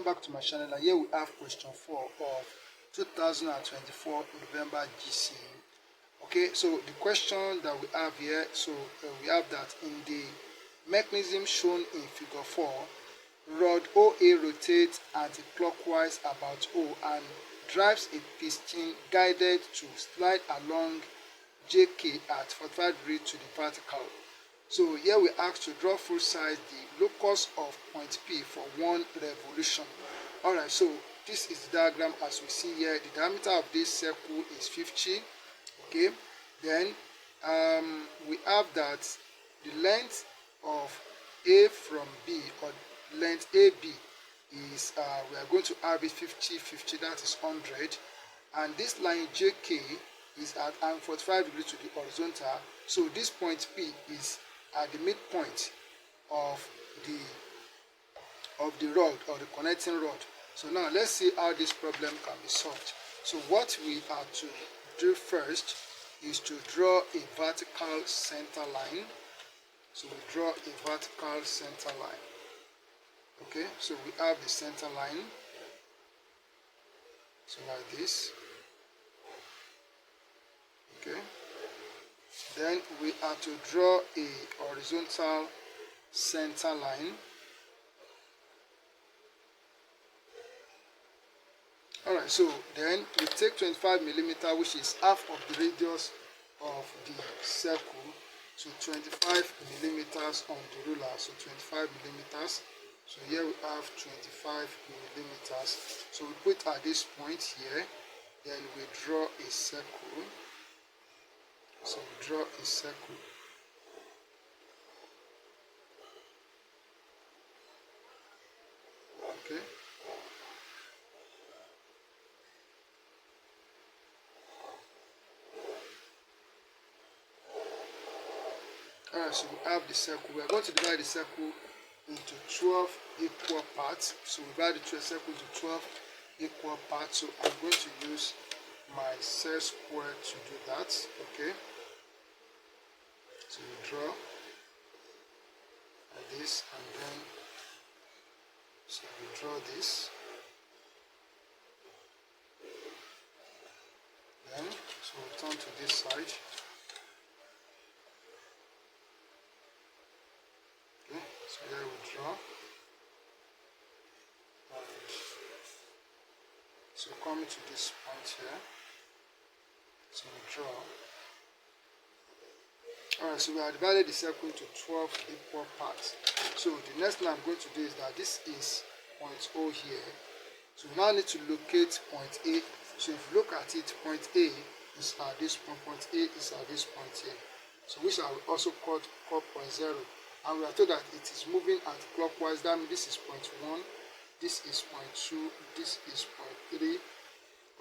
welcome back to my channel, and here we have question 4 of 2024 November GCE. Okay, so the question that we have here, we have that in the mechanism shown in figure 4, rod OA rotates anti-clockwise about O and drives a piston guided to slide along JK at 45 degrees to the vertical. So here we ask to draw full size the locus of point P for 1 revolution. Alright, so this is the diagram as we see here. The diameter of this circle is 50. Okay, then we have that the length of A from B, or length AB, is we are going to have it 50, 50, that is 100. And this line JK is at 45 degrees to the horizontal. So this point P is at the midpoint of the rod, or the connecting rod. So now let's see how this problem can be solved. So what we have to do first is to draw a vertical center line. So we draw a vertical center line. Okay, so we have the center line, so like this. Okay, then we have to draw a horizontal center line. Alright, so then we take 25 millimeter, which is half of the radius of the circle. So 25 millimeters on the ruler, so 25 millimeters. So here we have 25 millimeters. So we put at this point here, then we draw a circle. So we draw a circle. Okay. Alright, so we have the circle. We are going to divide the circle into 12 equal parts. So we divide the circle into 12 equal parts. So I'm going to use my set square to do that. Okay. So we draw like this, and then so we draw this. Then so we turn to this side. Okay, so here we draw. And so coming to this point here. So we draw. Alright, so we have divided the circle into 12 equal parts. So the next thing I'm going to do is that this is point O here. So we now need to locate point A. So if you look at it, point A is at this point, point A is at this point here. So which I will also call point 0. And we are told that it is moving anti-clockwise. That means this is point 1, this is point 2, this is point 3.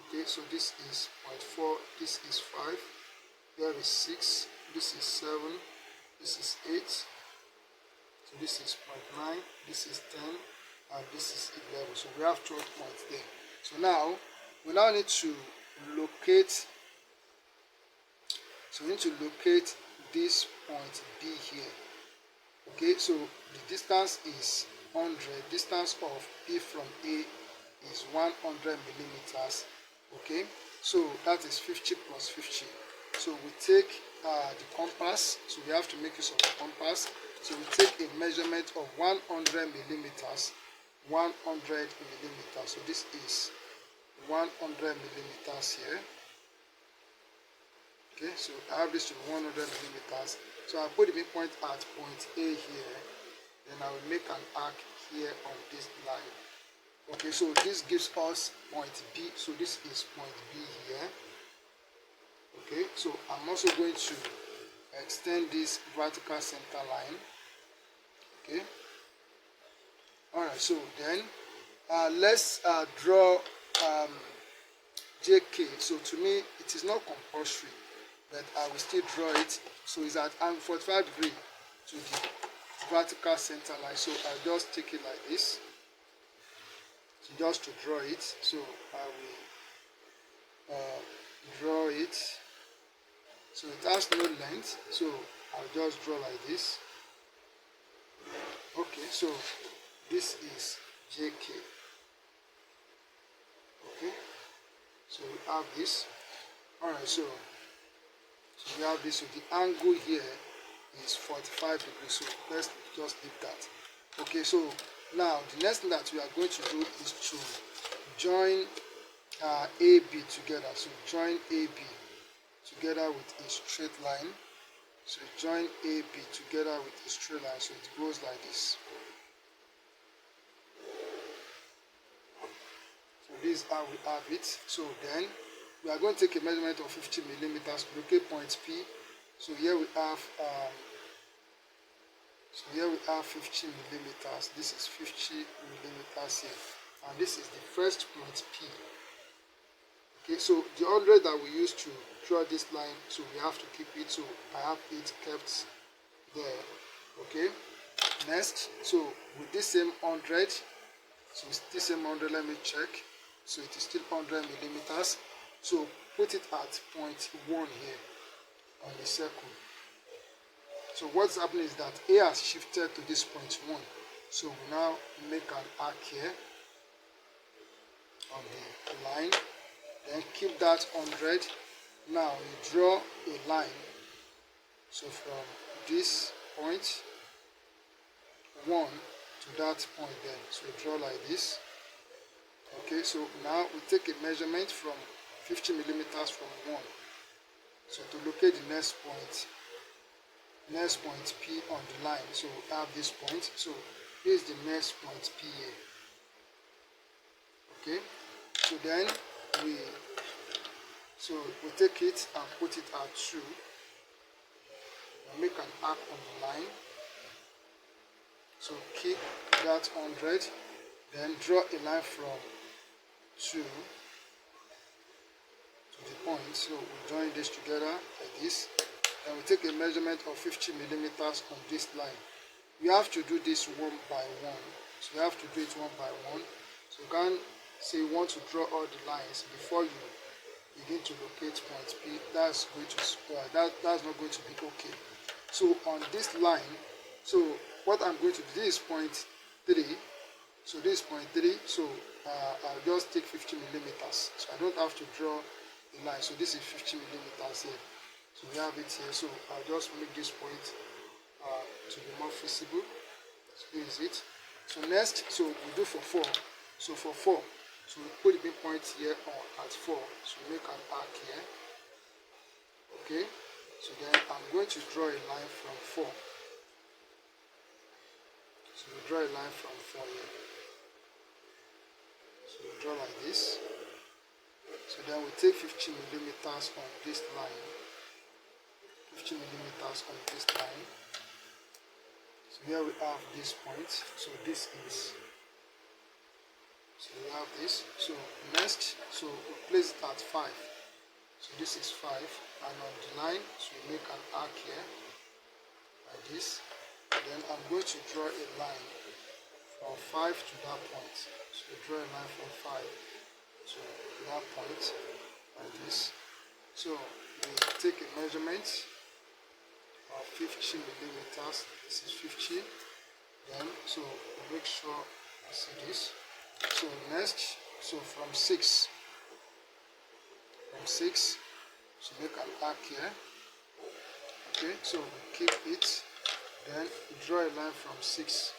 Okay, so this is point 4, this is 5, here is 6. This is 7, this is 8, so this is 0.9, this is 10, and this is 11. So we have 12 points there. So now, we now need to locate, so we need to locate this point B here. Okay, so the distance is 100, distance of P from A is 100 millimeters. Okay, so that is 50 plus 50. So we take the compass, so we have to make use of the compass. So we take a measurement of 100 millimeters, 100 millimeters. So this is 100 millimeters here. Okay, so I have this to 100 millimeters. So I put the midpoint at point A here, then I will make an arc here on this line. Okay, so this gives us point B. So this is point B here. Okay, so I'm also going to extend this vertical center line. Okay. Alright, so then let's draw JK. So to me, it is not compulsory, but I will still draw it. So it's at 45 degrees to the vertical center line. So I'll just take it like this. So just to draw it. So I will draw it. So it has no length, so I'll just draw like this. Okay, so this is JK. So we have this. Alright, so we have this. So the angle here is 45 degrees. So let's just leave that. Okay, so now the next thing that we are going to do is to join AB together. So join AB together with a straight line. So join AB together with a straight line. So it goes like this. So this is how we have it. So then we are going to take a measurement of 50 millimeters to locate point P. So here we have 50 millimeters. This is 50 millimeters here, and this is the first point P. Okay, so the 100 that we used to draw this line, so we have to keep it. So I have it kept there. Okay. Next, so with this same 100, so it's this same 100. Let me check. So it is still 100 millimeters. So put it at point 1 here on the circle. So what's happening is that A has shifted to this point 1. So we now make an arc here on the line. Then keep that 100. Now you draw a line. So from this point 1 to that point there. So you draw like this. Okay, so now we take a measurement from 50 millimeters from 1. So to locate the next point P on the line. So we have this point. So here is the next point P here. Okay, so then we take it and put it at 2 and make an arc on the line. So keep that 100, then draw a line from 2 to the point. So we join this together like this. And we take a measurement of 50 millimeters on this line. You have to do this one by one. So you have to do it one by one. So you can't say you want to draw all the lines before you begin to locate point P. That's not going to be okay. So on this line, so what I'm going to do, this is point 3. So this is point 3. So I'll just take 50 millimeters. So I don't have to draw the line. So this is 50 millimeters here. So we have it here. So I'll just make this point to be more visible. So this is it. So next, so we do for 4. So for 4, so we put the pinpoint here at 4. So make an arc here. Okay. So then I'm going to draw a line from 4. So we draw a line from 4 here. So we draw like this. So then we take 50 millimeters on this line. 50 millimeters on this line. So here we have this point. So this is. So we have this. So next, so we place it at 5. So this is 5. And on the line, so we make an arc here. Like this. And then I'm going to draw a line from 5 to that point. So we draw a line from 5 to that point. Like this. So we take a measurement of 50 millimeters. This is 50. Then so we make sure you see this. So next, so from 6, so make an arc here. Okay, so we keep it. Then we draw a line from 6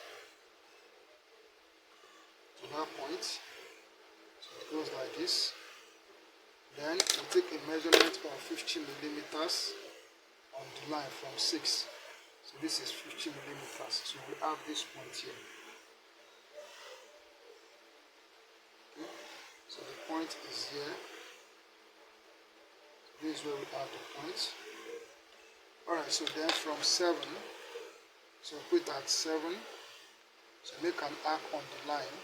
to that point. So it goes like this. Then we take a measurement of 50 millimeters on the line from 6. So this is 50 millimeters. So we have this point here. Okay. So the point is here. So this is where we have the point. Alright, so then from 7, so put at 7. So make an arc on the line.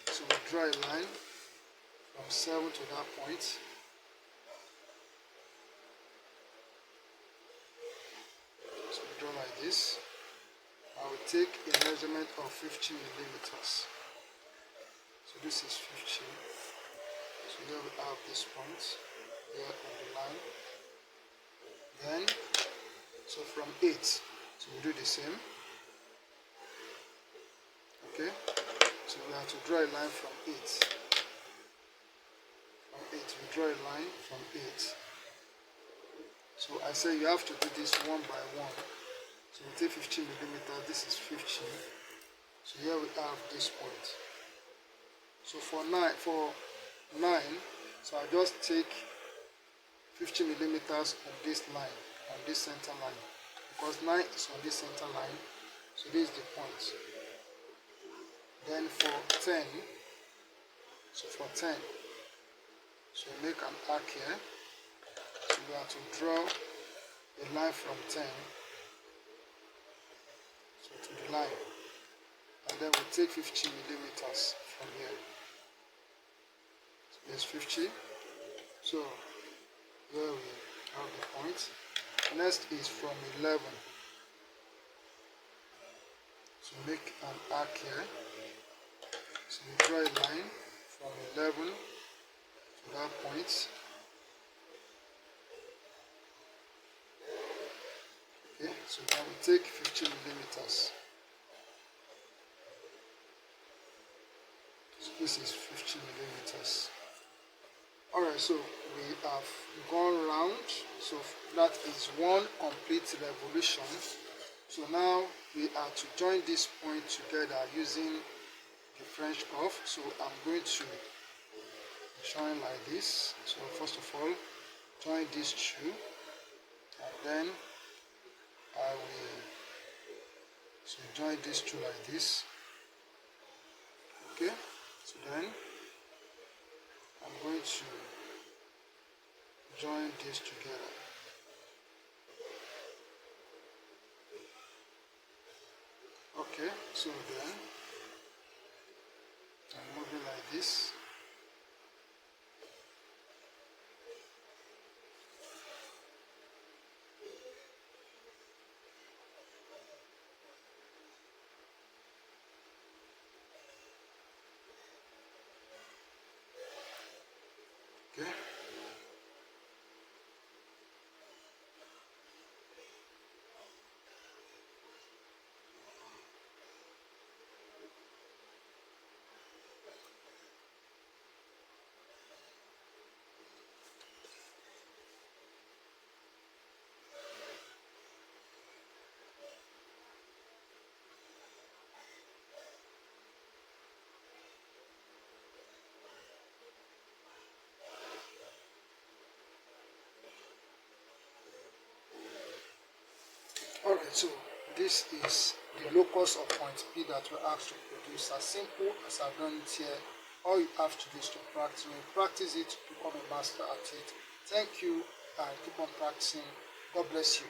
So we draw a line from 7 to that point. So we draw like this. I will take a measurement of 50 millimeters. So this is 50. So here we have this point here on the line. Then, so from 8, so we do the same. Okay, so we have to draw a line from 8. From 8. we draw a line from 8. So I say you have to do this one by one. So we take 15 millimeters, this is 15. So here we have this point. So for 9, so I just take 50 millimeters on this line, on this center line, because 9 is on this center line. So this is the point. Then for 10, so for 10, so make an arc here. So we have to draw a line from 10 so to the line, and then we take 50 millimeters from here. So there's 50. So here we have the point. Next is from 11. So make an arc here. So we draw a line from 11 to that point. Okay, so then we take 50 millimeters. So this is 50 millimeters. Alright, so we have gone round. So that is one complete revolution. So now we are to join this point together using the French curve. So I'm going to join like this. So first of all, join these two, and then I will join these two like this. Okay, so then I'm going to join these together. Okay, so then I'm moving like this. Okay. Alright, so this is the locus of point P that we're asked to produce. As simple as I've done it here, all you have to do is to practice. When you practice it, become a master at it. Thank you and keep on practicing. God bless you.